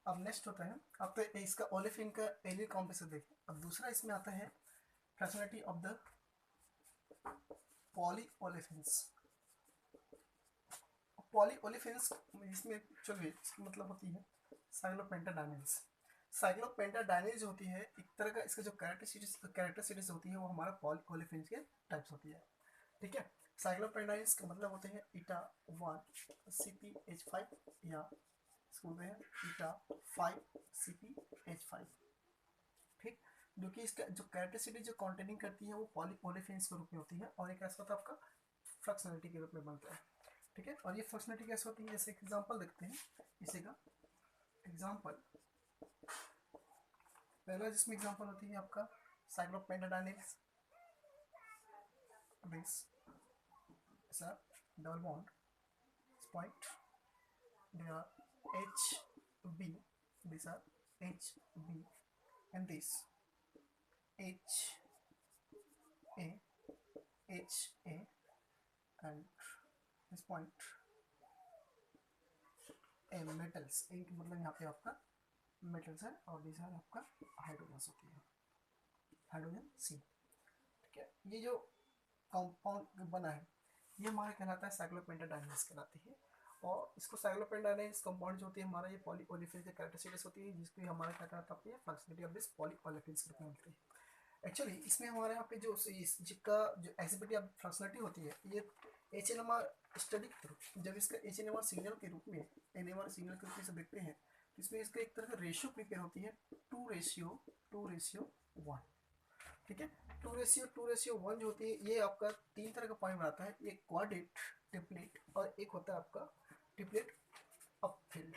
अब नेक्स्ट होता है, अब तो इसका ओलेफिन का एलिल कॉम्पोजिशन देखिए। अब दूसरा इसमें आता है fractionality of the poly olefins. Poly olefins इसमें चलिए इसकी मतलब होती है साइक्लोपेंटाडाइनिल्स। साइक्लोपेंटाडाइनिल्स होती है एक तरह का, इसका जो कैरेक्टरिस्टिक्स होती है वो हमारा पॉली ओलेफिन्स के टाइप्स होती है। ठीक है, साइक्लोपेंटाइन्स का मतलब होते हैं ईटा 1 CpH5 या इसको बोलते हैं ईटा 5 CpH5। ठीक, जो कि इसका जो कैरेक्टरिस्टिक जो कॉन्टेनिंग करती है वो पॉली ओलेफिन्स के रूप में होती है, और एक ऐसा होता है आपका फ्रैक्शनलिटी के रूप में बनता है। ठीक है, और ये फंक्शनलिटी कैसे होती है, जैसे एग्जांपल देखते हैं इसी का एग्जांपल। पहला जिसमें एग्जांपल होती है आपका साइक्लोपेंटाडाइनिल्स, this is a double bond, this point they are HB, these are HB, and this HA, HA, and this point A metals, एक मतलब यहाँ पे आपका मेटल्स है, और दिस है आपका हाइड्रोजन होती है, हाइड्रोजन C। ठीक है, ये जो कंपाउंड बना है ये हमारा कहलाता है साइक्लोपेंटाडाइनिल्स कहलाती है। और इसको साइक्लोपेंटाडाइनिल्स कंपाउंड जो होती है हमारा ये पॉली ओलेफिन की कैरेक्टरिस्टिक्स होती है, जिसको हमारा क्या कहता है functionality of this poly olefins के रूप में मिलती है। एक्चुअली इसमें हमारे यहाँ पे जो जिसका जो एक्सिबिलिटी ऑफ फंक्शनलिटी होती है ये एचएनएमआर स्टडी के थ्रू, जब इसका एचएनएमआर सिग्नल के रूप में एनएमआर सिग्नल के रूप में से देखते हैं तो इसमें इसका एक तरह का रेशियो प्रिपेयर होती है 2:1। ठीक है, 2:1 जो होती है ये आपका तीन तरह का पॉइंट बनाता है, एक क्वाड्रेट, ट्रिपलेट, और एक होता है आपका ट्रिपलेट अपफील्ड।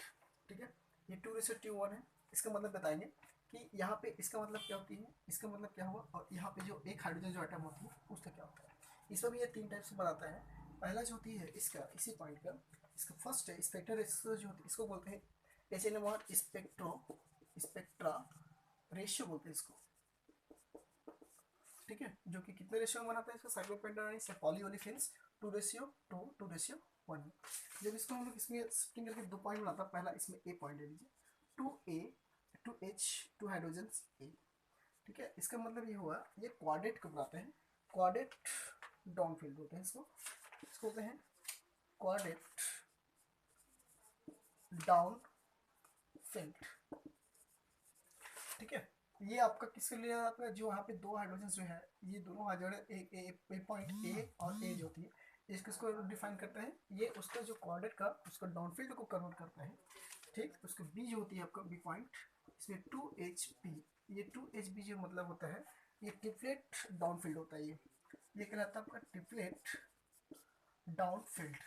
ठीक है, ये 2:1 है। इसका मतलब बताएंगे कि यहाँ पे इसका मतलब क्या होती है, इसका मतलब क्या हुआ, और यहाँ पे जो एक हाइड्रोजन जो एटम होती है उसका क्या होता है। इसमें भी ये तीन टाइप से बनाता है। पहला जो होती है इसका इसी पॉइंट का, इसका फर्स्ट है स्पेक्टर जो होती है इसको बोलते हैं एचएनएमआर स्पेक्ट्रा रेशियो बोलते हैं इसको। ठीक है, जो कि कितने रेशियो में बनाता है इसका साइक्लोपेंटाडाइनिल्स से पॉलीओलिफिन्स 2:1। जब इसको हम लोग इसमें शिफ्टिंग करके दो पॉइंट बनाता है, पहला इसमें ए पॉइंट ले लीजिए 2A 2H 2 हाइड्रोजन ए। ठीक है, इसका मतलब ये हुआ ये क्वाड्रेट को बनाते हैं, क्वाड्रेट डाउनफील्ड होते हैं इसको बोलते हैं क्वाड्रेट डाउनफील्ड। ठीक है, ये आपका किसके लिए आता है, जो यहाँ पे दो हाइड्रोजन जो है ये दोनों हाइड्रोजन ए पॉइंट ए और ए जो होती है इसको डिफाइन करता है, ये उसका जो क्वाड्रेट का उसका डाउनफील्ड को कन्वर्ट करता है। ठीक, उसका बी जो होती है आपका बी पॉइंट, इसमें 2HB, ये 2HB जो मतलब होता है ये ट्रिपलेट डाउनफील्ड होता है, ये कहलाता है आपका ट्रिपलेट डाउनफील्ड,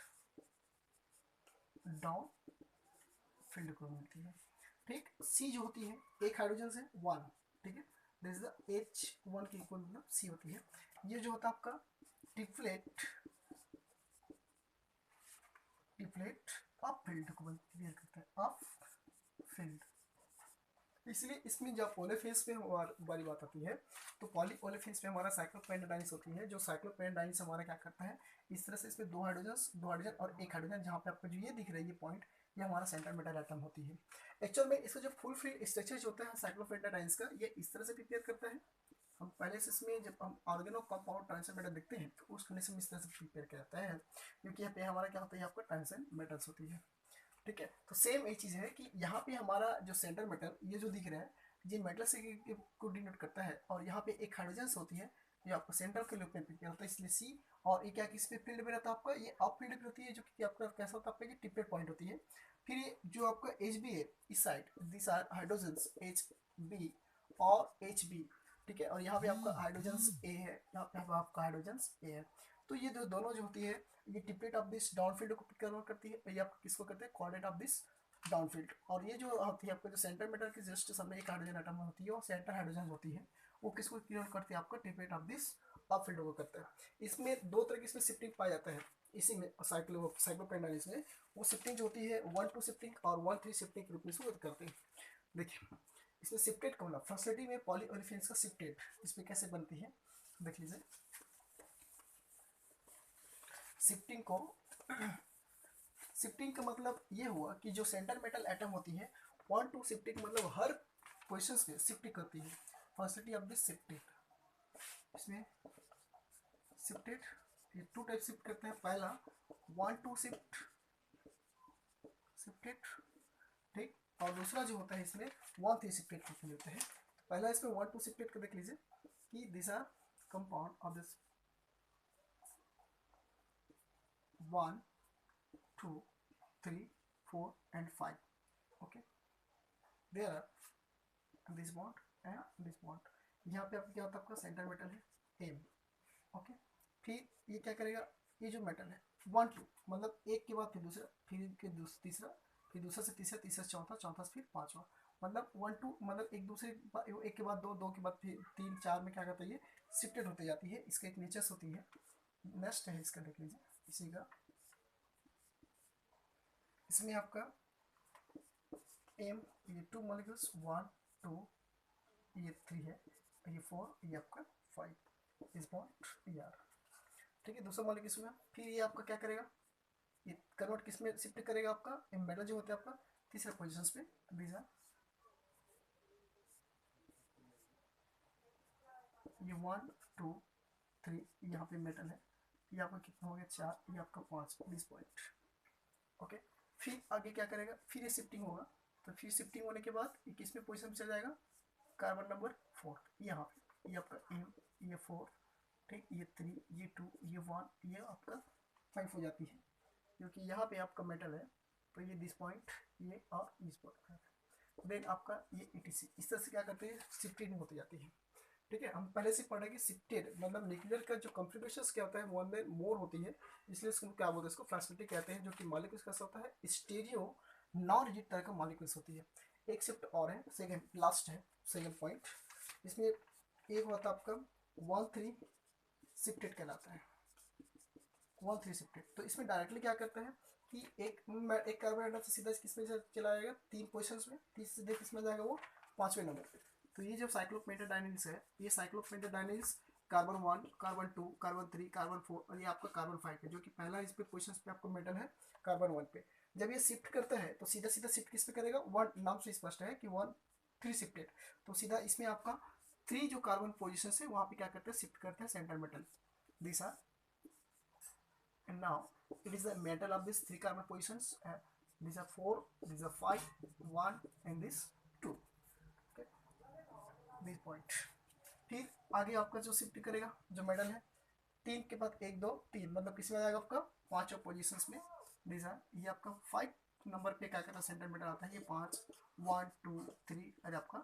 डाउनफील्ड को मिलती है। ठीक, सी जो होती है एक हाइड्रोजन से 1। ठीक है, दिस इज द H1 की इक्वल मतलब सी होती है। ये जो होता है आपका ट्रिपलेट अपफील्ड को क्लियर करता है, अपफील्ड। इसलिए इसमें जब ओलेफिन्स पे हमारी बात आती है तो पॉली ओलेफिन्स पे हमारा साइक्लोपेंटाडाइनिल्स होती है, जो साइक्लोपेंटाडाइनिल्स हमारा क्या करता है इस तरह से इसमें दो हाइड्रोजन और एक हाइड्रोजन, जहाँ पे आपको जो ये दिख रहा है ये पॉइंट ये हमारा सेंटर मेटल एटम होती है। एक्चुअल में इसका जो फुल फिल स्ट्रक्चर जो होता है साइक्लोपेंटाडाइनिल्स का ये इस तरह से प्रिपेयर करता है। हम पहले से इसमें जब हम ऑर्गेनो कंपाउंड ट्रांजिशन मेटल देखते हैं तो उस कंडीशन में इस तरह से प्रिपेयर किया जाता है, क्योंकि यहाँ पे हमारा क्या होता है आपका ट्रांजिशन मेटल्स होती है। ठीक है, तो सेम एक चीज़ है कि यहाँ पे हमारा जो सेंटर मेटल ये जो दिख रहा है ये मेटल से को डिनोट करता है, और यहाँ पे एक हाइड्रोजन होती है ये आपको सेंटर के रूप में प्रिपेयर होता है, इसलिए सी। और ये क्या किस पे फील्ड में रहता है आपका, ये अप फील्ड पे होती है, जो कि आपका कैसा होता है आपका ये टिपेड पॉइंट होती है। फिर ये जो आपका एच बी है इस side, this are hydrogen H B और एच बी। ठीक है, और यहाँ पे आपका हाइड्रोजन ए है, यहाँ पे आपका हाइड्रोजन ए है। तो ये जो दोनों जो होती है ये टिपलेट ऑफ दिस डाउनफील्ड को कन्वर्ट करती है, ये आप किसको करते हैं क्वाड्रेट ऑफ दिस डाउनफील्ड। और ये जो होती है आपको जो सेंटर मेटल की जस्ट सामने एक हाइड्रोजन एटम होती है और सेंटर हाइड्रोजन होती है वो किसको क्लियर करती है आपका टिपलेट ऑफ दिस अपफील्ड को करता है। इसमें दो तरह की इसमें शिफ्टिंग पाया जाता है, इसी में साइक्लोपेंटाडाइनिल्स में वो शिफ्टिंग जो होती है 1-2 शिफ्टिंग और 1-3 शिफ्टिंग के रूप में इसको करते हैं। देखिए इसमें शिफ्टेड का मतलब फंक्शनलिटी में पॉलीओलिफिन्स का शिफ्टेड इसमें कैसे बनती है देख लीजिए। शिफ्टिंग का मतलब ये हुआ कि जो सेंटर मेटल एटम होती है 1 2 सिप्टेट मतलब हर पोजिशन में सिप्टिक होती है। फंक्शनलिटी ऑफ दिस सिप्टेट, इसमें सिप्टेट ये 2 टाइप शिफ्ट करते हैं। पहला 1 2 सिप्टेट, ठीक, और दूसरा जो होता है इसमें 1 3 सिप्टेट करके मिलते हैं। पहला इसमें 1 2 सिप्टेट को देख लीजिए कि this are compound of this 1 2 3 4 and 5, okay, there are this bond and this bond। यहाँ पे आपका क्या होता है, आपका सेंटर मेटल है एम, ओके। फिर ये क्या करेगा, ये जो मेटल है 1 2 मतलब एक के बाद फिर दूसरा, फिर तीसरा, फिर दूसरा से तीसरा, तीसरा से चौथा, चौथा से फिर पांचवा, मतलब 1 2 मतलब एक दूसरे एक के बाद दो, दो के बाद फिर 3 4 में क्या करता है ये शिफ्टेड होते जाती है। इसका एक नेचर्स होती है। नेक्स्ट है इसका देख लीजिए, इसी का इसमें आपका एम ये 2 मॉलिक्यूल्स 1 2 ये 3 है, ये 4 ये आपका 5 इस बॉन्ड यार, ठीक है। दूसरा मॉलिक्यूल इसमें फिर ये आपका क्या करेगा, ये कन्वर्ट किस में शिफ्ट करेगा, आपका मेटल जो होता है आपका तीसरे पोजीशंस पे। दीज आर ये 1 2 3 यहाँ पे मेटल है, ये आपका कितना हो गया 4, ये आपका 5 दिस पॉइंट, ओके। फिर आगे क्या करेगा, फिर ये शिफ्टिंग होगा, तो फिर शिफ्टिंग होने के बाद ये किस में पोजीशन चला जाएगा, कार्बन नंबर 4 यहाँ पे, ये आपका एम ये 4, ठीक, ये 3 ये 2 ये 1 ये आपका 5 हो जाती है, क्योंकि यहाँ पे आपका मेटल है। तो ये दिस पॉइंट ये और इस पॉइंट, देन आपका ये ETC इस तरह से क्या करते हैं शिफ्टिंग होती जाती है, ठीक है। हम पहले से पढ़े कि शिफ्टेड मतलब न्यूक्लियर का जो कॉन्फ़िगरेशन क्या होता है वन में मोर होती है, इसलिए इसको क्या बोलते हैं, इसको फ्लैक्सिबिलिटी कहते हैं। जो कि मॉलिक्यूल्स कैसा होता है, स्टीरियो नॉन रिजिड तरह का मॉलिक्यूल्स होती है। एक शिफ्ट और है, सेकेंड लास्ट है सेकेंड पॉइंट, इसमें एक होता है आपका 1 3 शिफ्टेड कहलाता है, 1 3 शिफ्टेड। तो इसमें डायरेक्टली क्या करते हैं कि एक कार्बन एटम से सीधा किसमें चला जाएगा, 3 पोजिशन में, सीधे किसमें जाएगा वो 5वें नंबर पे। तो ये जो साइक्लोपेंटाडाइनिल्स है, ये साइक्लोपेंटाडाइनिल्स कार्बन 1 कार्बन 2 कार्बन 3 कार्बन 4 और ये आपका कार्बन 5 है, जो कि पहला इस पे पोजिशन पे आपको मेटल है कार्बन 1 पे। जब ये शिफ्ट करता है तो सीधा सीधा शिफ्ट किस पे करेगा, 1 नाम से स्पष्ट है कि 1 3 शिफ्टेड, तो सीधा इसमें आपका 3 जो कार्बन पोजिशन है वहाँ पे क्या करते हैं शिफ्ट करते हैं centre metal, this are, and now it is the metal of these 3 carbon positions, these are 4 these are 5 1 and this 2, okay, this point। फिर आगे आपका जो शिफ्ट करेगा जो मेटल है 3 के बाद 1 2 3 मतलब किसमें आ जाएगा आपका 5 पोजिशंस में, these are, ये आपका 5 नंबर पे क्या करता है सेंटर मेटल आता है, ये 5 1 2 3 और आपका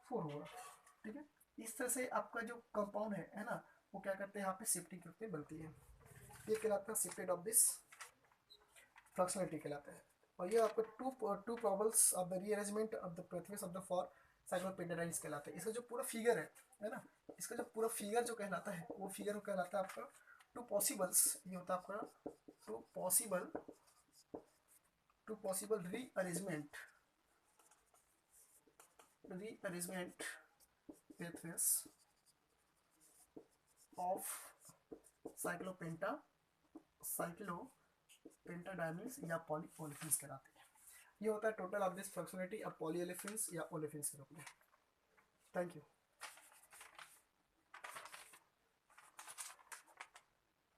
4 होगा, ठीक है। इस तरह से आपका जो कंपाउंड है ना, वो क्या करते हैं यहाँ पे शिफ्टिंग करके बनती है। ये कहलाता है शिफ्टेड ऑफ दिस फ्लक्शनलिटी कहलाता है। और ये आपको two problems of the rearrangement of the prothesis of the four cyclopentadienes कहलाते हैं। इसका जो पूरा फिगर है ना, इसका जो पूरा फिगर जो कहलाता है वो फिगर कहलाता है आपका टू पॉसिबल्स, ये होता है आपका टू पॉसिबल रीअरेंजमेंट प्रोथेस ऑफ साइक्लोपेंटाडाइनिल्स या पॉलीओलेफिन्स कहलाते हैं। ये होता है टोटल ऑफ दिस फ्लक्शनलिटी ऑफ पॉलीओलेफिन्स या ओलेफिन्स के रूप में। Thank you.